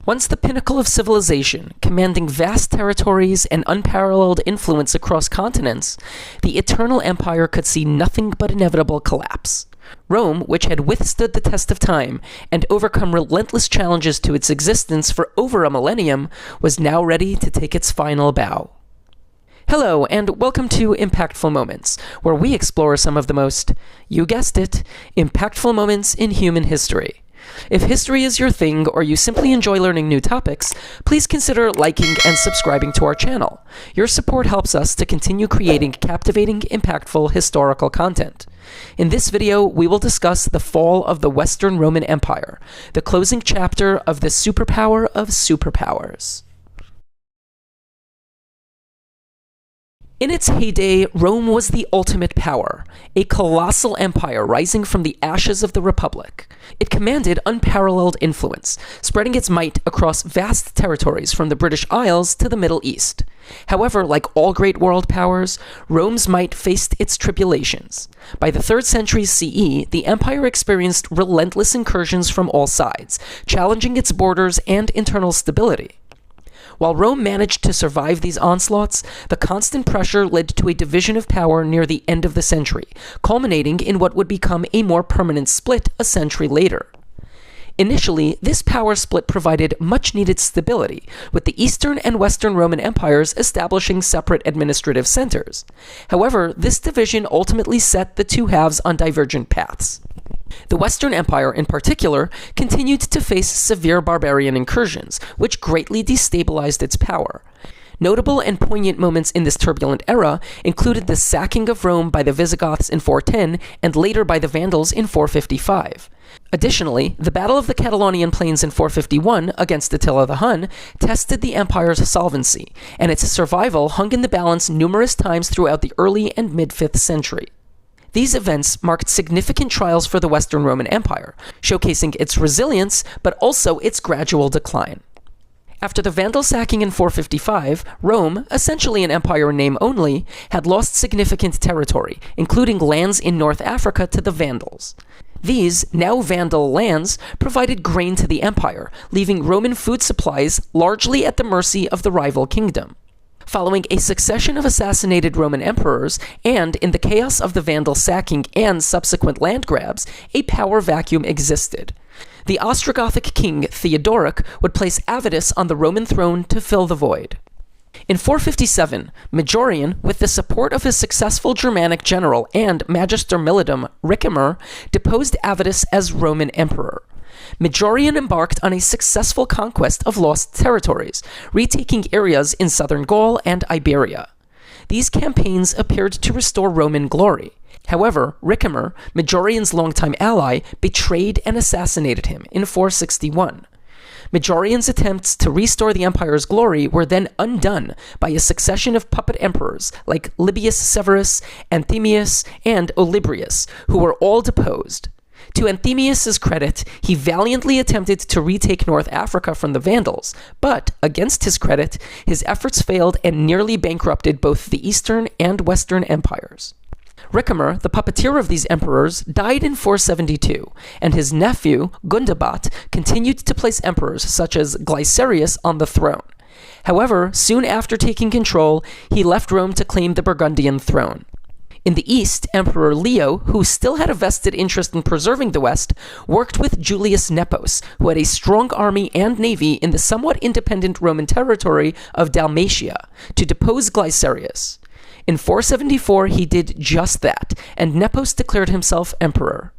Once the pinnacle of civilization, commanding vast territories and unparalleled influence across continents, the eternal empire could see nothing but inevitable collapse. Rome, which had withstood the test of time and overcome relentless challenges to its existence for over a millennium, was now ready to take its final bow. Hello, and welcome to Impactful Moments, where we explore some of the most, you guessed it, impactful moments in human history. If history is your thing, or you simply enjoy learning new topics, please consider liking and subscribing to our channel. Your support helps us to continue creating captivating, impactful historical content. In this video, we will discuss the fall of the Western Roman Empire, the closing chapter of the superpower of superpowers. In its heyday, Rome was the ultimate power, a colossal empire rising from the ashes of the Republic. It commanded unparalleled influence, spreading its might across vast territories from the British Isles to the Middle East. However, like all great world powers, Rome's might faced its tribulations. By the 3rd century CE, the empire experienced relentless incursions from all sides, challenging its borders and internal stability. While Rome managed to survive these onslaughts, the constant pressure led to a division of power near the end of the century, culminating in what would become a more permanent split a century later. Initially, this power split provided much-needed stability, with the Eastern and Western Roman empires establishing separate administrative centers. However, this division ultimately set the two halves on divergent paths. The Western Empire, in particular, continued to face severe barbarian incursions, which greatly destabilized its power. Notable and poignant moments in this turbulent era included the sacking of Rome by the Visigoths in 410 and later by the Vandals in 455. Additionally, the Battle of the Catalonian Plains in 451 against Attila the Hun tested the empire's solvency, and its survival hung in the balance numerous times throughout the early and mid-5th century. These events marked significant trials for the Western Roman Empire, showcasing its resilience but also its gradual decline. After the Vandal sacking in 455, Rome, essentially an empire in name only, had lost significant territory, including lands in North Africa to the Vandals. These, now Vandal lands, provided grain to the empire, leaving Roman food supplies largely at the mercy of the rival kingdom. Following a succession of assassinated Roman emperors, and in the chaos of the Vandal sacking and subsequent land grabs, a power vacuum existed. The Ostrogothic king Theodoric would place Avitus on the Roman throne to fill the void. In 457, Majorian, with the support of his successful Germanic general and Magister Militum Ricimer, deposed Avitus as Roman emperor. Majorian embarked on a successful conquest of lost territories, retaking areas in southern Gaul and Iberia. These campaigns appeared to restore Roman glory. However, Ricimer, Majorian's longtime ally, betrayed and assassinated him in 461. Majorian's attempts to restore the empire's glory were then undone by a succession of puppet emperors like Libius Severus, Anthemius, and Olybrius, who were all deposed. To Anthemius' credit, he valiantly attempted to retake North Africa from the Vandals, but, against his credit, his efforts failed and nearly bankrupted both the Eastern and Western empires. Ricimer, the puppeteer of these emperors, died in 472, and his nephew, Gundobad, continued to place emperors such as Glycerius on the throne. However, soon after taking control, he left Rome to claim the Burgundian throne. In the East, Emperor Leo, who still had a vested interest in preserving the West, worked with Julius Nepos, who had a strong army and navy in the somewhat independent Roman territory of Dalmatia, to depose Glycerius. In 474, he did just that, and Nepos declared himself emperor.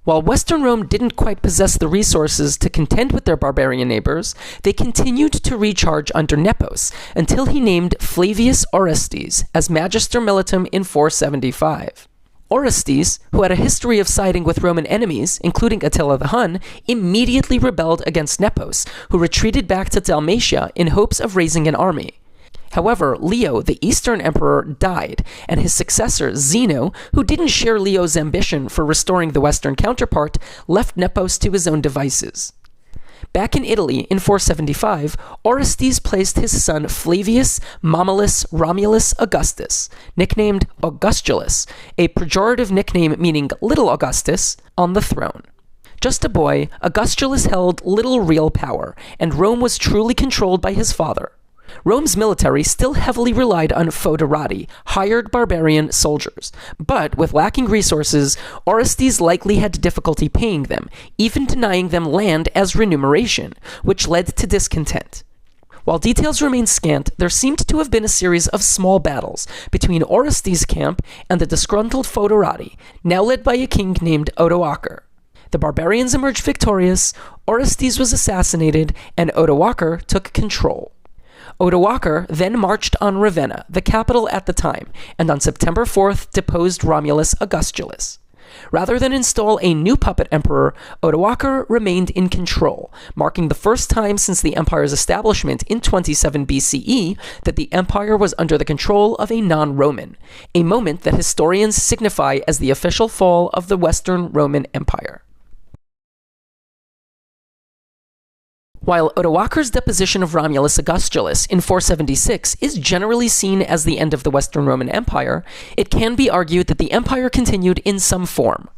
While Western Rome didn't quite possess the resources to contend with their barbarian neighbors, they continued to recharge under Nepos until he named Flavius Orestes as Magister Militum in 475. Orestes, who had a history of siding with Roman enemies, including Attila the Hun, immediately rebelled against Nepos, who retreated back to Dalmatia in hopes of raising an army. However, Leo, the Eastern emperor, died, and his successor, Zeno, who didn't share Leo's ambition for restoring the Western counterpart, left Nepos to his own devices. Back in Italy, in 475, Orestes placed his son Flavius Mammalus Romulus Augustus, nicknamed Augustulus, a pejorative nickname meaning Little Augustus, on the throne. Just a boy, Augustulus held little real power, and Rome was truly controlled by his father. Rome's military still heavily relied on foederati, hired barbarian soldiers, but with lacking resources, Orestes likely had difficulty paying them, even denying them land as remuneration, which led to discontent. While details remain scant, there seemed to have been a series of small battles between Orestes' camp and the disgruntled foederati, now led by a king named Odoacer. The barbarians emerged victorious, Orestes was assassinated, and Odoacer took control. Odoacer then marched on Ravenna, the capital at the time, and on September 4th deposed Romulus Augustulus. Rather than install a new puppet emperor, Odoacer remained in control, marking the first time since the empire's establishment in 27 BCE that the empire was under the control of a non-Roman, a moment that historians signify as the official fall of the Western Roman Empire. While Odoacer's deposition of Romulus Augustulus in 476 is generally seen as the end of the Western Roman Empire, it can be argued that the empire continued in some form.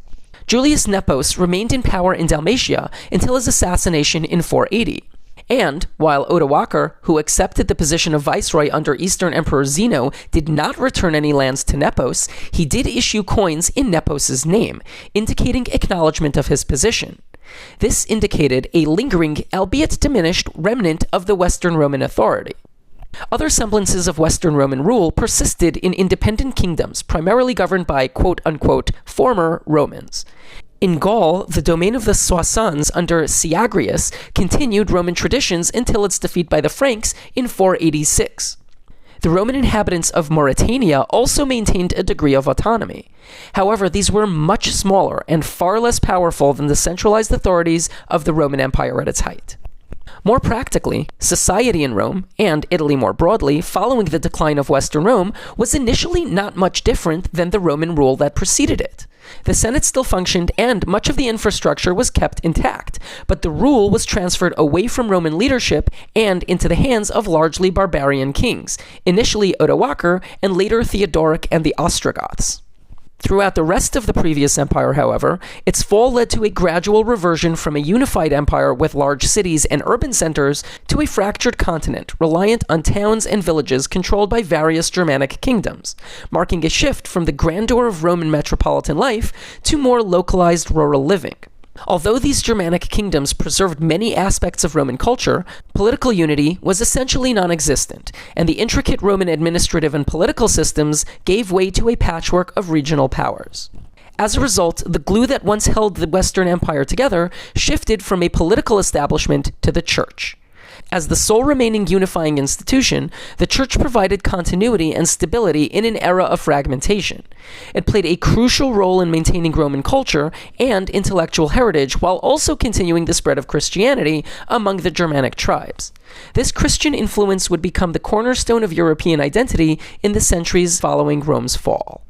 Julius Nepos remained in power in Dalmatia until his assassination in 480. And, while Odoacer, who accepted the position of viceroy under Eastern Emperor Zeno, did not return any lands to Nepos, he did issue coins in Nepos's name, indicating acknowledgement of his position. This indicated a lingering, albeit diminished, remnant of the Western Roman authority. Other semblances of Western Roman rule persisted in independent kingdoms, primarily governed by quote-unquote former Romans. In Gaul, the domain of the Soissons under Syagrius continued Roman traditions until its defeat by the Franks in 486. The Roman inhabitants of Mauritania also maintained a degree of autonomy. However, these were much smaller and far less powerful than the centralized authorities of the Roman Empire at its height. More practically, society in Rome, and Italy more broadly, following the decline of Western Rome, was initially not much different than the Roman rule that preceded it. The Senate still functioned and much of the infrastructure was kept intact, but the rule was transferred away from Roman leadership and into the hands of largely barbarian kings, initially Odoacer and later Theodoric and the Ostrogoths. Throughout the rest of the previous empire, however, its fall led to a gradual reversion from a unified empire with large cities and urban centers to a fractured continent reliant on towns and villages controlled by various Germanic kingdoms, marking a shift from the grandeur of Roman metropolitan life to more localized rural living. Although these Germanic kingdoms preserved many aspects of Roman culture, political unity was essentially non-existent, and the intricate Roman administrative and political systems gave way to a patchwork of regional powers. As a result, the glue that once held the Western Empire together shifted from a political establishment to the Church. As the sole remaining unifying institution, the Church provided continuity and stability in an era of fragmentation. It played a crucial role in maintaining Roman culture and intellectual heritage while also continuing the spread of Christianity among the Germanic tribes. This Christian influence would become the cornerstone of European identity in the centuries following Rome's fall.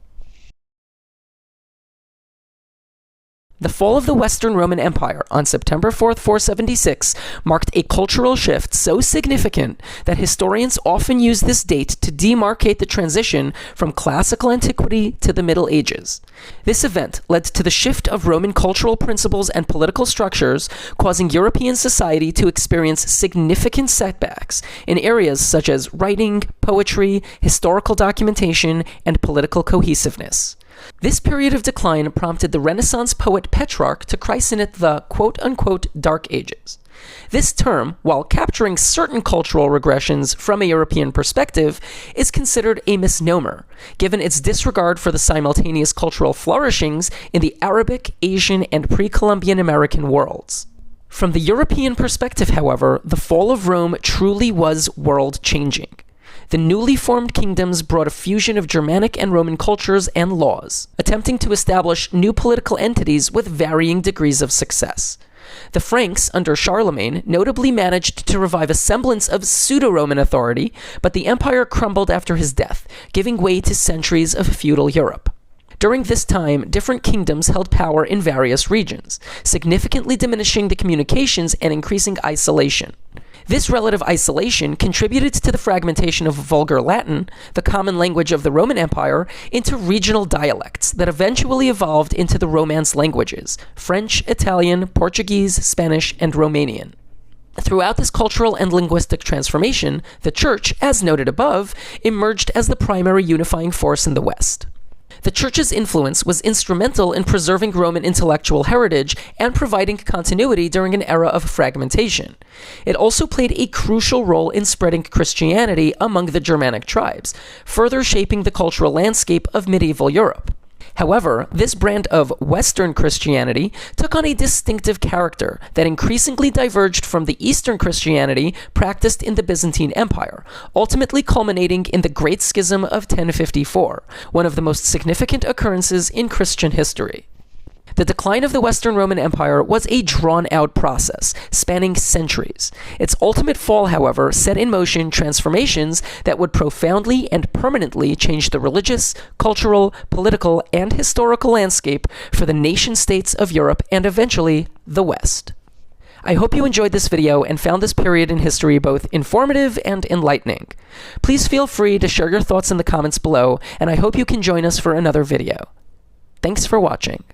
The fall of the Western Roman Empire on September 4th, 476 marked a cultural shift so significant that historians often use this date to demarcate the transition from classical antiquity to the Middle Ages. This event led to the shift of Roman cultural principles and political structures, causing European society to experience significant setbacks in areas such as writing, poetry, historical documentation, and political cohesiveness. This period of decline prompted the Renaissance poet Petrarch to christen it the quote-unquote Dark Ages. This term, while capturing certain cultural regressions from a European perspective, is considered a misnomer, given its disregard for the simultaneous cultural flourishings in the Arabic, Asian, and pre-Columbian American worlds. From the European perspective, however, the fall of Rome truly was world-changing. The newly formed kingdoms brought a fusion of Germanic and Roman cultures and laws, attempting to establish new political entities with varying degrees of success. The Franks, under Charlemagne, notably managed to revive a semblance of pseudo-Roman authority, but the empire crumbled after his death, giving way to centuries of feudal Europe. During this time, different kingdoms held power in various regions, significantly diminishing the communications and increasing isolation. This relative isolation contributed to the fragmentation of Vulgar Latin, the common language of the Roman Empire, into regional dialects that eventually evolved into the Romance languages: French, Italian, Portuguese, Spanish, and Romanian. Throughout this cultural and linguistic transformation, the Church, as noted above, emerged as the primary unifying force in the West. The Church's influence was instrumental in preserving Roman intellectual heritage and providing continuity during an era of fragmentation. It also played a crucial role in spreading Christianity among the Germanic tribes, further shaping the cultural landscape of medieval Europe. However, this brand of Western Christianity took on a distinctive character that increasingly diverged from the Eastern Christianity practiced in the Byzantine Empire, ultimately culminating in the Great Schism of 1054, one of the most significant occurrences in Christian history. The decline of the Western Roman Empire was a drawn-out process, spanning centuries. Its ultimate fall, however, set in motion transformations that would profoundly and permanently change the religious, cultural, political, and historical landscape for the nation-states of Europe and eventually the West. I hope you enjoyed this video and found this period in history both informative and enlightening. Please feel free to share your thoughts in the comments below, and I hope you can join us for another video. Thanks for watching.